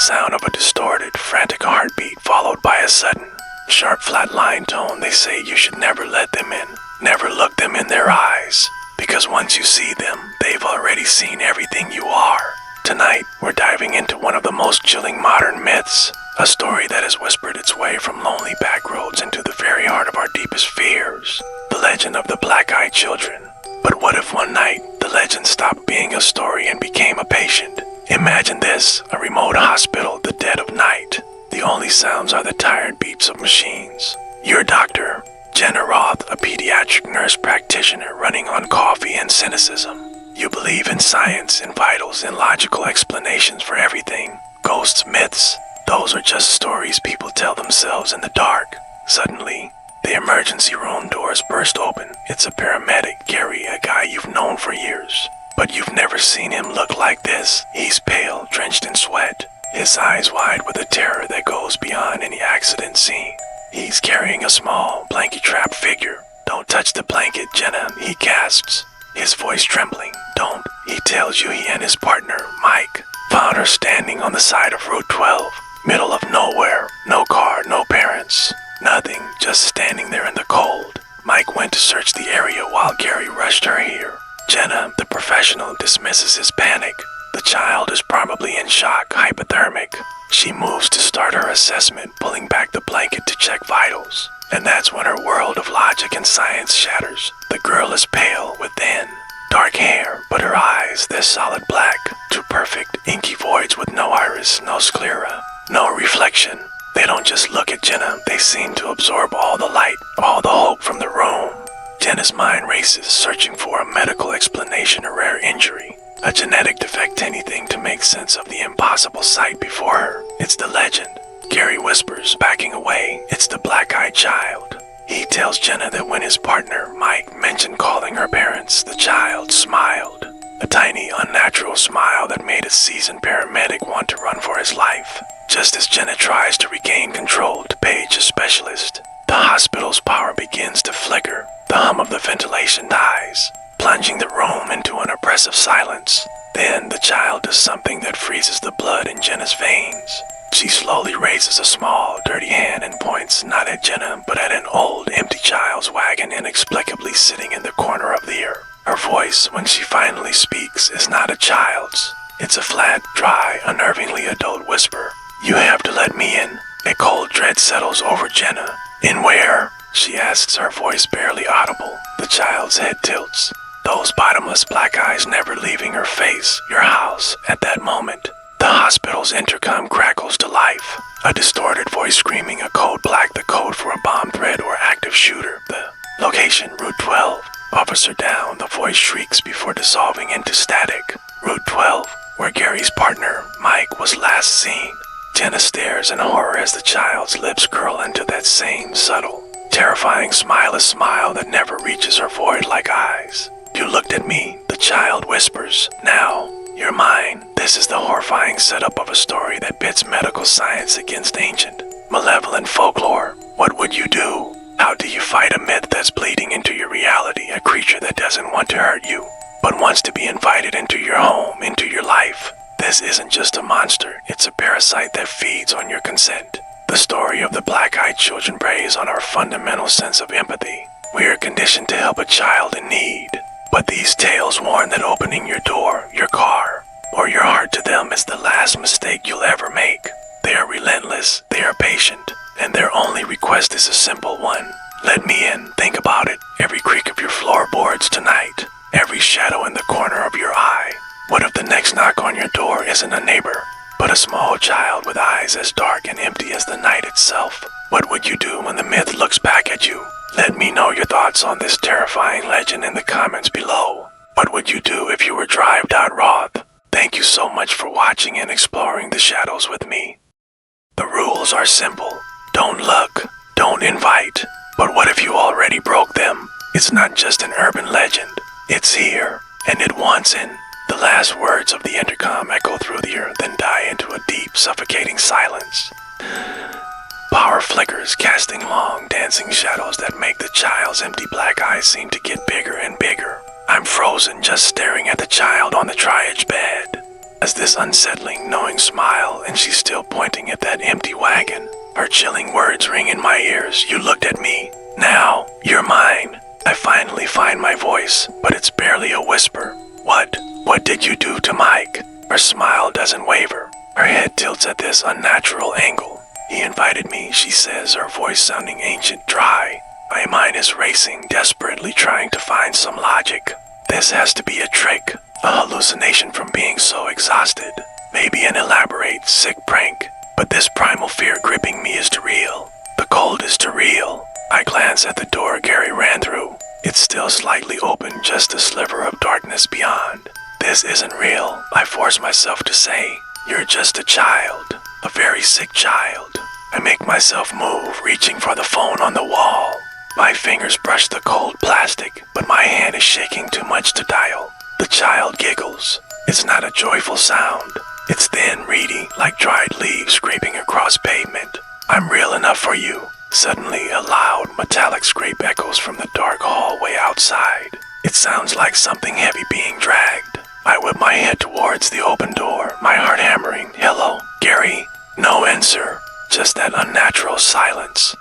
sound of a distorted, frantic heartbeat followed by a sudden, sharp flat line tone. They say you should never let them in. Never look them in their eyes. Because once you see them, they've already seen everything you are. Tonight, we're diving into one of the most chilling modern myths. A story that has whispered its way from lonely back roads into the very heart of our deepest fears. The legend of the black-eyed children. But what if one night, the legend stopped being a story and became a patient? Imagine this, a remote hospital, the dead of night. The only sounds are the tired beats of machines. Your doctor, Jenna Roth, a pediatric nurse practitioner running on coffee and cynicism. You believe in science, in vitals, in logical explanations for everything. Ghosts, myths, those are just stories people tell themselves in the dark. Suddenly, the emergency room doors burst open. It's a paramedic, Gary, a guy you've known for years. But you've never seen him look like this. He's pale, drenched in sweat, his eyes wide with a terror that goes beyond any accident scene. He's carrying a small, blanket-trapped figure. "Don't touch the blanket, Jenna," he gasps, his voice trembling. "Don't." He tells you he and his partner, Mike, found her standing on the side of Route 12, middle of nowhere. No car, no parents, nothing, just standing there in the cold. Mike went to search the area while Gary rushed her here. Jenna, the professional, dismisses his panic. The child is probably in shock, hypothermic. She moves to start her assessment, pulling back the blanket to check vitals. And that's when her world of logic and science shatters. The girl is pale, with thin, dark hair, but her eyes, they're solid black. Two perfect, inky voids with no iris, no sclera, no reflection. They don't just look at Jenna, they seem to absorb all the light, all the hope from the room. Jenna's mind races, searching for a medical explanation, a rare injury, a genetic defect, anything to make sense of the impossible sight before her. It's the legend. Gary whispers, backing away. It's the black-eyed child. He tells Jenna that when his partner, Mike, mentioned calling her parents, the child smiled. A tiny, unnatural smile that made a seasoned paramedic want to run for his life. Just as Jenna tries to regain control to page a specialist, the hospital's power begins to flicker. The hum of the ventilation dies, plunging the room into an oppressive silence. Then the child does something that freezes the blood in Jenna's veins. She slowly raises a small, dirty hand and points not at Jenna, but at an old, empty child's wagon inexplicably sitting in the corner of the earth. Her voice, when she finally speaks, is not a child's. It's a flat, dry, unnervingly adult whisper. "You have to let me in." A cold dread settles over Jenna. "In where?" she asks, her voice barely audible. The child's head tilts, those bottomless black eyes never leaving her face. "Your house." At that moment, the hospital's intercom crackles to life. A distorted voice screaming a code black, the code for a bomb threat or active shooter. The location, Route 12. Officer down, the voice shrieks before dissolving into static. Route 12, where Gary's partner, Mike, was last seen. Jenna stares in horror as the child's lips curl into that same subtle, terrifying smile, a smile that never reaches her void-like eyes. "You looked at me," the child whispers. "Now, you're mine." This is the horrifying setup of a story that pits medical science against ancient, malevolent folklore. What would you do? How do you fight a myth that's bleeding into your reality, a creature that doesn't want to hurt you, but wants to be invited into your home, into your life? This isn't just a monster, it's a parasite that feeds on your consent. The story of the black-eyed children preys on our fundamental sense of empathy. We are conditioned to help a child in need. But these tales warn that opening your door, your car, or your heart to them is the last mistake you'll ever make. They are relentless, they are patient, and their only request is a simple one. Let me in. Think about it. Every creak of your floorboards tonight, every shadow in the corner of your eye. What if the next knock on your door isn't a neighbor, but a small child with eyes as dark and empty as the night itself? What would you do when the myth looks back at you? Let me know your thoughts on this terrifying legend in the comments below. What would you do if you were Drive.Roth? Thank you so much for watching and exploring the shadows with me. The rules are simple. Don't look, don't invite. But what if you already broke them? It's not just an urban legend. It's here, and it wants in. The last words of the intercom echo through the earth and die into a deep, suffocating silence. Power flickers, casting long, dancing shadows that make the child's empty black eyes seem to get bigger and bigger. I'm frozen, just staring at the child on the triage bed. as this unsettling, knowing smile, and she's still pointing at that empty wagon. Her chilling words ring in my ears. You looked at me. Now, you're mine. I finally find my voice, but it's barely a whisper. What did you do to Mike? Her smile doesn't waver. Her head tilts at this unnatural angle. He invited me, she says, her voice sounding ancient, dry. My mind is racing, desperately trying to find some logic. This has to be a trick, a hallucination from being so exhausted. Maybe an elaborate, sick prank. But this primal fear gripping me is too real. The cold is too real. I glance at the door Gary ran through. It's still slightly open, just a sliver of darkness beyond. This isn't real, I force myself to say. You're just a child, a very sick child. I make myself move, reaching for the phone on the wall. My fingers brush the cold plastic, but my hand is shaking too much to dial. The child giggles. It's not a joyful sound. It's thin, reedy, like dried leaves scraping across pavement. I'm real enough for you. Suddenly, a loud, metallic scrape echoes from the dark hallway outside. It sounds like something heavy being dragged. I whip my head towards the open door, my heart hammering. Hello, Gary? No answer, just that unnatural silence.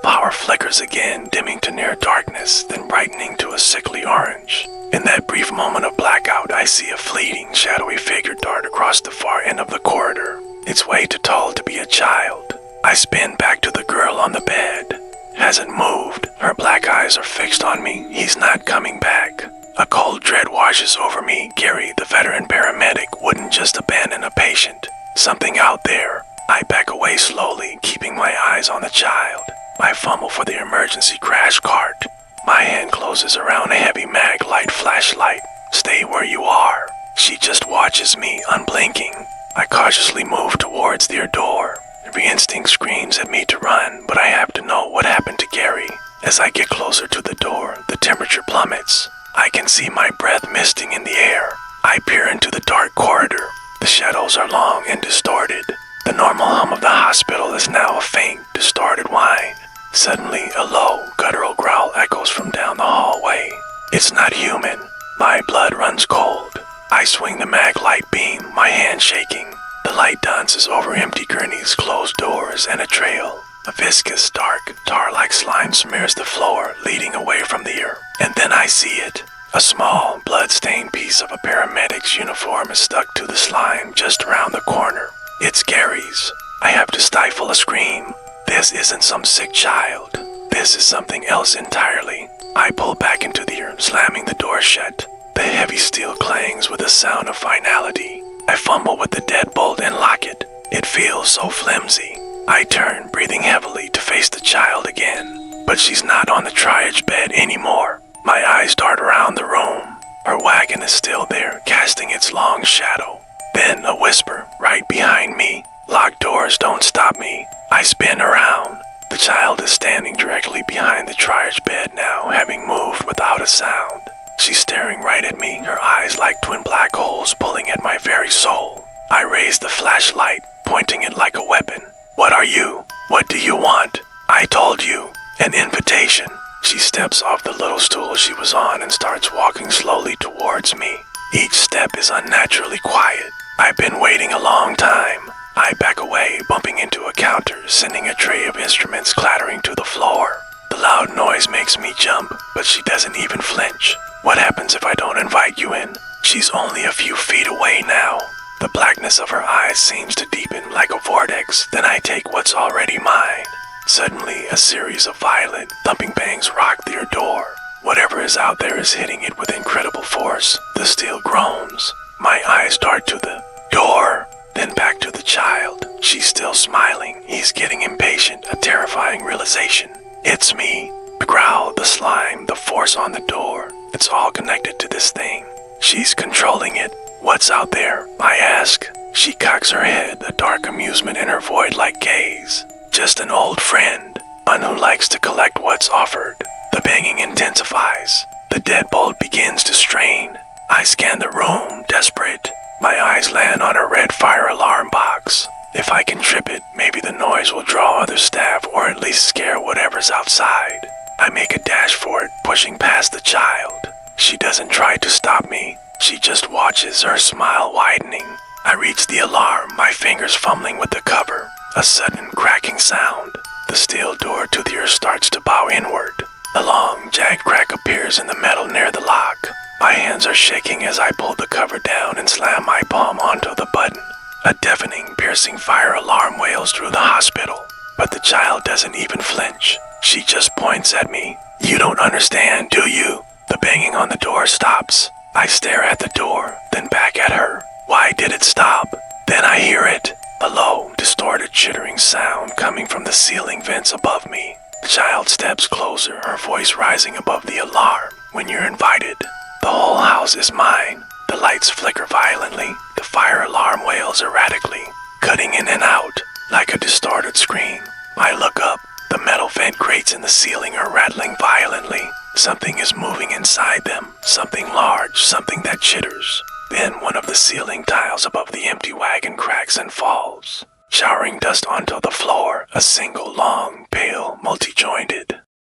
Power flickers again, dimming to near darkness, then brightening to a sickly orange. In that brief moment of blackout, I see a fleeting, shadowy figure dart across the far end of the corridor. It's way too tall to be a child. I spin back to the girl on the bed. Hasn't moved. Her black eyes are fixed on me. He's not coming back. A cold dread washes over me. Gary, the veteran paramedic, wouldn't just abandon a patient. Something out there. I back away slowly, keeping my eyes on the child. I fumble for the emergency crash cart. My hand closes around a heavy mag light flashlight. Stay where you are. She just watches me, unblinking. I cautiously move towards their door. Every instinct screams at me to run, but I have to know what happened to Gary. As I get closer to the door, the temperature plummets. I can see my breath misting in the air. I peer into the dark corridor. The shadows are long and distorted. The normal hum of the hospital is now a faint, distorted whine. Suddenly, a low, guttural growl echoes from down the hallway. It's not human. My blood runs cold. I swing the mag light beam, my hand shaking. The light dances over empty gurneys, closed doors, and a trail. A viscous, dark, tar-like slime smears the floor, leading away from the earth. And then I see it. A small, blood-stained piece of a paramedic's uniform is stuck to the slime just around the corner. It's Gary's. I have to stifle a scream. This isn't some sick child. This is something else entirely. I pull back into the room, slamming the door shut. The heavy steel clangs with a sound of finality. I fumble with the deadbolt and lock it. It feels so flimsy. I turn, breathing heavily, to face the child again. But she's not on the triage bed anymore. My eyes dart around the room. Her wagon is still there, casting its long shadow. Then a whisper, right behind me. Locked doors don't stop me. I spin around. The child is standing directly behind the triage bed now, having moved without a sound. She's staring right at me, her eyes like twin black holes pulling at my very soul. I raise the flashlight, pointing it like a weapon. What are you? What do you want? I told you. An invitation. She steps off the little stool she was on and starts walking slowly towards me. Each step is unnaturally quiet. I've been waiting a long time. I back away, bumping into a counter, sending a tray of instruments clattering to the floor. The loud noise makes me jump, but she doesn't even flinch. What happens if I don't invite you in? She's only a few feet away now. The blackness of her eyes seems to deepen like a vortex, then I take what's already mine. Suddenly, a series of violent, thumping bangs rock their door. Whatever is out there is hitting it with incredible force. The steel groans. My eyes dart to the door, then back to the child. She's still smiling. He's getting impatient, a terrifying realization. It's me. The growl, the slime, the force on the door. It's all connected to this thing. She's controlling it. What's out there? I ask. She cocks her head, a dark amusement in her void-like gaze. Just an old friend, one who likes to collect what's offered. The banging intensifies. The deadbolt begins to strain. I scan the room, desperate. My eyes land on a red fire alarm box. If I can trip it, maybe the noise will draw other staff or at least scare whatever's outside. I make a dash for it, pushing past the child. She doesn't try to stop me. She just watches, her smile widening. I reach the alarm, my fingers fumbling with the cover. A sudden cracking sound. The steel door to the earth starts to bow inward. A long, jagged crack appears in the metal near the lock. My hands are shaking as I pull the cover down and slam my palm onto the button. A deafening, piercing fire alarm wails through the hospital. But the child doesn't even flinch. She just points at me. You don't understand, do you? The banging on the door stops. I stare at the door, then back at her. Why did it stop? Then I hear it. A low, distorted, chittering sound coming from the ceiling vents above me. The child steps closer, her voice rising above the alarm. When you're invited, the whole house is mine. The lights flicker violently. The fire alarm wails erratically, cutting in and out like a distorted scream. I look up. The metal vent grates in the ceiling are rattling violently. Something is moving inside them. Something large, something that chitters. Then one of the ceiling tiles above the empty wagon cracks and falls, showering dust onto the floor. A single long, pale, multi-jointed,